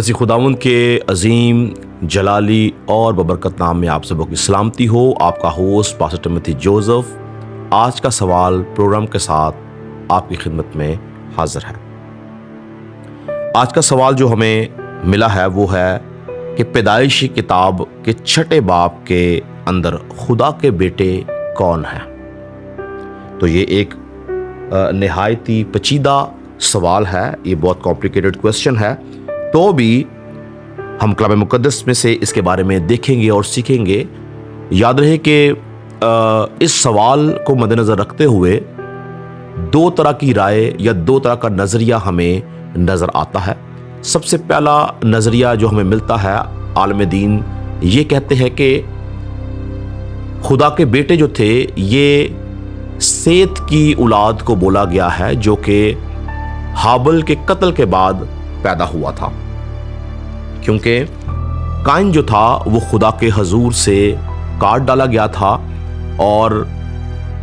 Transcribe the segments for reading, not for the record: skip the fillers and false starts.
مسیح خداوند کے عظیم جلالی اور ببرکت نام میں آپ سبوں کی سلامتی ہو۔ آپ کا ہوسٹ پاسٹر ٹیموتھی جوزف آج کا سوال پروگرام کے ساتھ آپ کی خدمت میں حاضر ہے۔ آج کا سوال جو ہمیں ملا ہے وہ ہے کہ پیدائش کتاب کے 6 باب کے اندر خدا کے بیٹے کون ہیں؟ تو یہ ایک نہایت ہی پیچیدہ سوال ہے، یہ بہت کمپلیکیٹڈ کویسچن ہے، تو بھی ہم کلام مقدس میں سے اس کے بارے میں دیکھیں گے اور سیکھیں گے۔ یاد رہے کہ اس سوال کو مد نظر رکھتے ہوئے 2 طرح کی رائے یا 2 طرح کا نظریہ ہمیں نظر آتا ہے۔ سب سے پہلا نظریہ جو ہمیں ملتا ہے، عالم دین یہ کہتے ہیں کہ خدا کے بیٹے جو تھے یہ سیت کی اولاد کو بولا گیا ہے، جو کہ ہابل کے قتل کے بعد پیدا ہوا تھا، کیونکہ قائن جو تھا وہ خدا کے حضور سے کاٹ ڈالا گیا تھا۔ اور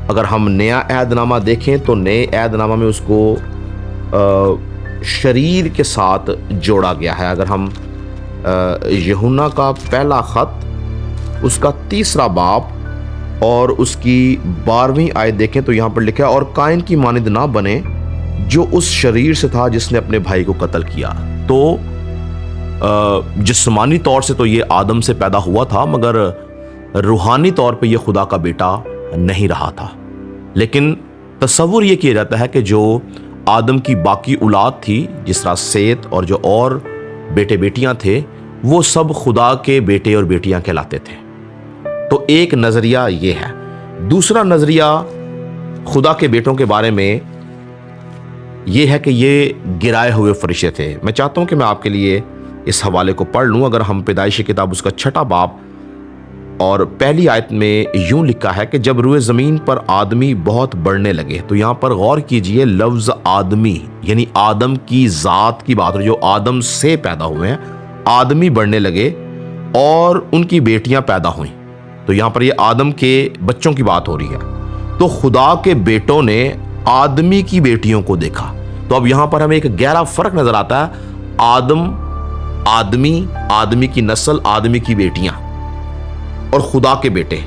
اگر ہم نیا عہد نامہ دیکھیں تو نئے عہد نامہ میں اس کو شریر کے ساتھ جوڑا گیا ہے۔ اگر ہم یوحنا کا پہلا خط اس کا 3 باب اور اس کی 12ویں آیت دیکھیں تو یہاں پر لکھا ہے، اور قائن کی مانند نہ بنے جو اس شریر سے تھا جس نے اپنے بھائی کو قتل کیا۔ تو جسمانی طور سے تو یہ آدم سے پیدا ہوا تھا، مگر روحانی طور پہ یہ خدا کا بیٹا نہیں رہا تھا۔ لیکن تصور یہ کیا جاتا ہے کہ جو آدم کی باقی اولاد تھی، جس طرح سیت اور جو اور بیٹے بیٹیاں تھے، وہ سب خدا کے بیٹے اور بیٹیاں کہلاتے تھے۔ تو ایک نظریہ یہ ہے۔ دوسرا نظریہ خدا کے بیٹوں کے بارے میں یہ ہے کہ یہ گرائے ہوئے فرشتے تھے۔ میں چاہتا ہوں کہ میں آپ کے لیے اس حوالے کو پڑھ لوں۔ اگر ہم پیدائش کتاب اس کا 6 باب اور پہلی آیت میں یوں لکھا ہے کہ جب روئے زمین پر آدمی بہت بڑھنے لگے، تو یہاں پر غور کیجئے، لفظ آدمی یعنی آدم کی ذات کی بات ہو، جو آدم سے پیدا ہوئے ہیں، آدمی بڑھنے لگے اور ان کی بیٹیاں پیدا ہوئیں۔ تو یہاں پر یہ آدم کے بچوں کی بات ہو رہی ہے۔ تو خدا کے بیٹوں نے آدمی کی بیٹیوں کو دیکھا۔ تو اب یہاں پر ہمیں ایک گہرا فرق نظر آتا ہے، آدمی کی نسل، آدمی کی بیٹیاں اور خدا کے بیٹے۔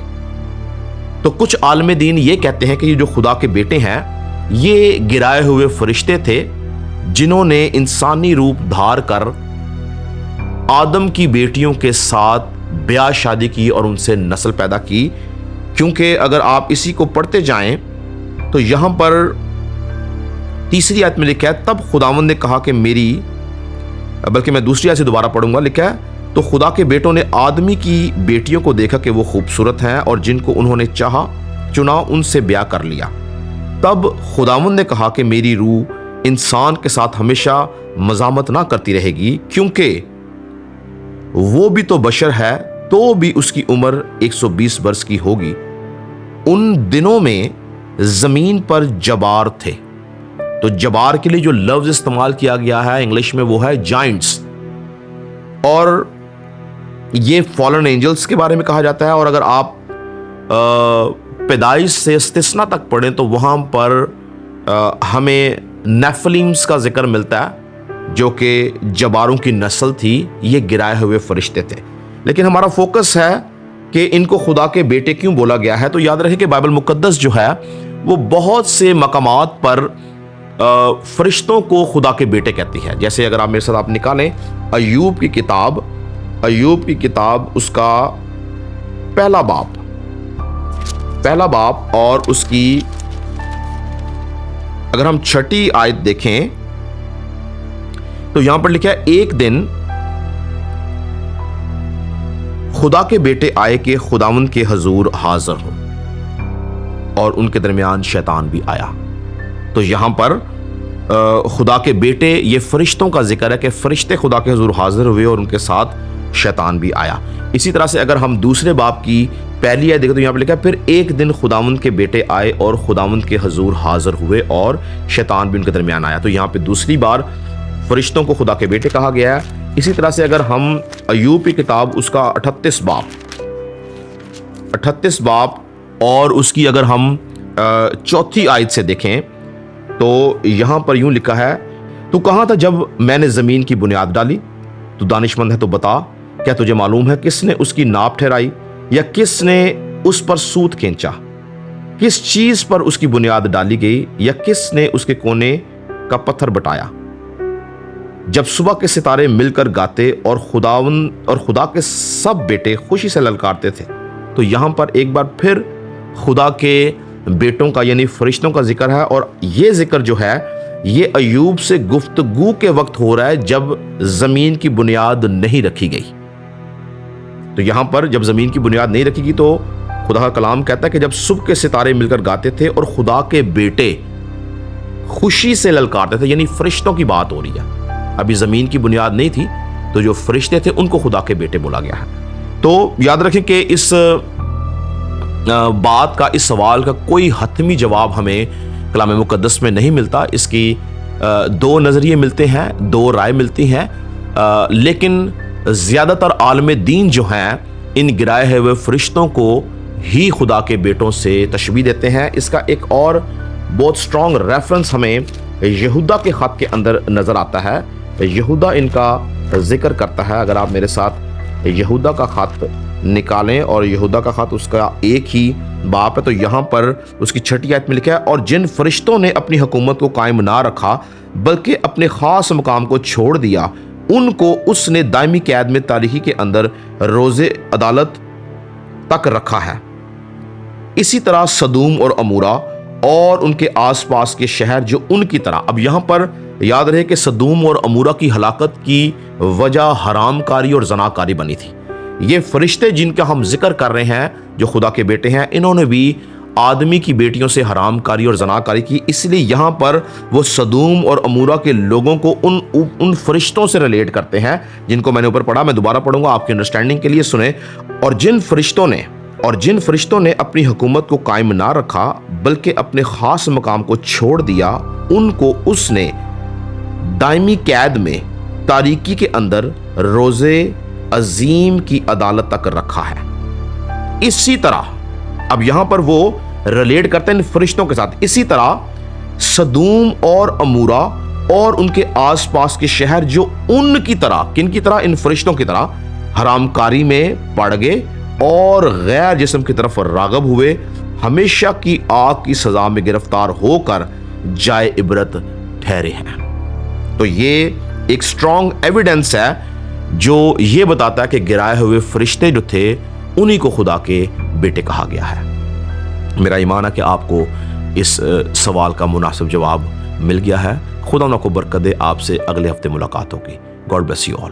تو کچھ عالم دین یہ کہتے ہیں کہ یہ جو خدا کے بیٹے ہیں یہ گرائے ہوئے فرشتے تھے، جنہوں نے انسانی روپ دھار کر آدم کی بیٹیوں کے ساتھ بیاہ شادی کی اور ان سے نسل پیدا کی۔ کیونکہ اگر آپ اسی کو پڑھتے جائیں تو یہاں پر 3 آیت میں لکھا ہے، تب خداوند نے کہا کہ بلکہ میں دوسری آیت سے دوبارہ پڑھوں گا، لکھا ہے، تو خدا کے بیٹوں نے آدمی کی بیٹیوں کو دیکھا کہ وہ خوبصورت ہیں، اور جن کو انہوں نے چنا ان سے بیاہ کر لیا۔ تب خداوند نے کہا کہ میری روح انسان کے ساتھ ہمیشہ مزاحمت نہ کرتی رہے گی، کیونکہ وہ بھی تو بشر ہے، تو بھی اس کی عمر 120 برس کی ہوگی۔ ان دنوں میں زمین پر جبار تھے۔ تو جبار کے لیے جو لفظ استعمال کیا گیا ہے انگلش میں وہ ہے جائنٹس، اور یہ فالن اینجلز کے بارے میں کہا جاتا ہے۔ اور اگر آپ پیدائش سے استثنا تک پڑھیں تو وہاں پر ہمیں نیفلیمز کا ذکر ملتا ہے، جو کہ جباروں کی نسل تھی، یہ گرائے ہوئے فرشتے تھے۔ لیکن ہمارا فوکس ہے کہ ان کو خدا کے بیٹے کیوں بولا گیا ہے۔ تو یاد رہے کہ بائبل مقدس جو ہے وہ بہت سے مقامات پر فرشتوں کو خدا کے بیٹے کہتی ہے۔ جیسے اگر آپ میرے ساتھ نکالیں ایوب کی کتاب اس کا پہلا باب اور اس کی اگر ہم 6 آیت دیکھیں تو یہاں پر لکھا ہے، ایک دن خدا کے بیٹے آئے کہ خداوند کے حضور حاضر ہوں، اور ان کے درمیان شیطان بھی آیا۔ تو یہاں پر خدا کے بیٹے یہ فرشتوں کا ذکر ہے کہ فرشتے خدا کے حضور حاضر ہوئے اور ان کے ساتھ شیطان بھی آیا۔ اسی طرح سے اگر ہم دوسرے باب کی پہلی آیت دیکھیں تو یہاں پہ لکھا ہے، پھر ایک دن خداوند کے بیٹے آئے اور خداوند کے حضور حاضر ہوئے اور شیطان بھی ان کے درمیان آیا۔ تو یہاں پہ دوسری بار فرشتوں کو خدا کے بیٹے کہا گیا ہے۔ اسی طرح سے اگر ہم ایوب کی کتاب اس کا 38 باب اور اس کی اگر ہم 4 آیت سے دیکھیں تو یہاں پر یوں لکھا ہے، تو کہاں تھا جب میں نے زمین کی بنیاد ڈالی، تو دانشمند ہے تو بتا، کیا تجھے معلوم ہے کس نے اس کی ناپ ٹھہرائی یا کس نے اس پر سوت کھینچا؟ کس چیز پر اس کی بنیاد ڈالی گئی یا کس نے اس کے کونے کا پتھر بٹایا؟ جب صبح کے ستارے مل کر گاتے اور خدا کے سب بیٹے خوشی سے للکارتے تھے، تو یہاں پر ایک بار پھر خدا کے بیٹوں کا یعنی فرشتوں کا ذکر ہے، اور یہ ذکر جو ہے یہ ایوب سے گفتگو کے وقت ہو رہا ہے جب زمین کی بنیاد نہیں رکھی گئی۔ تو یہاں پر جب زمین کی بنیاد نہیں رکھی گئی تو خدا کا کلام کہتا ہے کہ جب صبح کے ستارے مل کر گاتے تھے اور خدا کے بیٹے خوشی سے للکارتے تھے، یعنی فرشتوں کی بات ہو رہی ہے۔ ابھی زمین کی بنیاد نہیں تھی تو جو فرشتے تھے ان کو خدا کے بیٹے بولا گیا ہے۔ تو یاد رکھیں کہ اس بات کا، اس سوال کا کوئی حتمی جواب ہمیں کلام مقدس میں نہیں ملتا۔ اس کی دو نظریے ملتے ہیں، دو رائے ملتی ہیں، لیکن زیادہ تر عالم دین جو ہیں ان گرائے ہوئے فرشتوں کو ہی خدا کے بیٹوں سے تشبیہ دیتے ہیں۔ اس کا ایک اور بہت سٹرونگ ریفرنس ہمیں یہودا کے خط کے اندر نظر آتا ہے۔ یہودا ان کا ذکر کرتا ہے۔ اگر آپ میرے ساتھ یہودا کا خط نکالیں، اور یہودا کا خط اس کا ایک ہی باپ ہے، تو یہاں پر اس کی 6 آیت میں لکھا ہے، اور جن فرشتوں نے اپنی حکومت کو قائم نہ رکھا بلکہ اپنے خاص مقام کو چھوڑ دیا، ان کو اس نے دائمی قید میں تاریکی کے اندر روز عدالت تک رکھا ہے۔ اسی طرح سدوم اور عمورہ اور ان کے آس پاس کے شہر جو ان کی طرح۔ اب یہاں پر یاد رہے کہ سدوم اور عمورہ کی ہلاکت کی وجہ حرام کاری اور زنا کاری بنی تھی۔ یہ فرشتے جن کا ہم ذکر کر رہے ہیں جو خدا کے بیٹے ہیں، انہوں نے بھی آدمی کی بیٹیوں سے حرام کاری اور زنا کاری کی، اس لیے یہاں پر وہ سدوم اور عمورہ کے لوگوں کو ان فرشتوں سے ریلیٹ کرتے ہیں جن کو میں نے اوپر پڑھا۔ میں دوبارہ پڑھوں گا آپ کی انڈرسٹینڈنگ کے لیے، سنیں۔ اور جن فرشتوں نے اپنی حکومت کو قائم نہ رکھا بلکہ اپنے خاص مقام کو چھوڑ دیا، ان کو اس نے دائمی قید میں تاریکی کے اندر روز عظیم کی عدالت تک رکھا ہے۔ اسی طرح اب یہاں پر وہ ریلیٹ کرتے ہیں ان فرشتوں کے ساتھ، اسی طرح سدوم اور عمورہ اور ان کے آس پاس کے شہر جو ان کی طرح، کن کی طرح؟ ان فرشتوں کی طرح حرام کاری میں پڑ گئے اور غیر جسم کی طرف راغب ہوئے، ہمیشہ کی آگ کی سزا میں گرفتار ہو کر جائے عبرت ٹھہرے ہیں۔ تو یہ ایک سٹرونگ ایویڈنس ہے جو یہ بتاتا ہے کہ گرائے ہوئے فرشتے جو تھے انہی کو خدا کے بیٹے کہا گیا ہے۔ میرا ایمان ہے کہ آپ کو اس سوال کا مناسب جواب مل گیا ہے۔ خدا ان کو برکت دے۔ آپ سے اگلے ہفتے ملاقات ہوگی۔ God bless you all.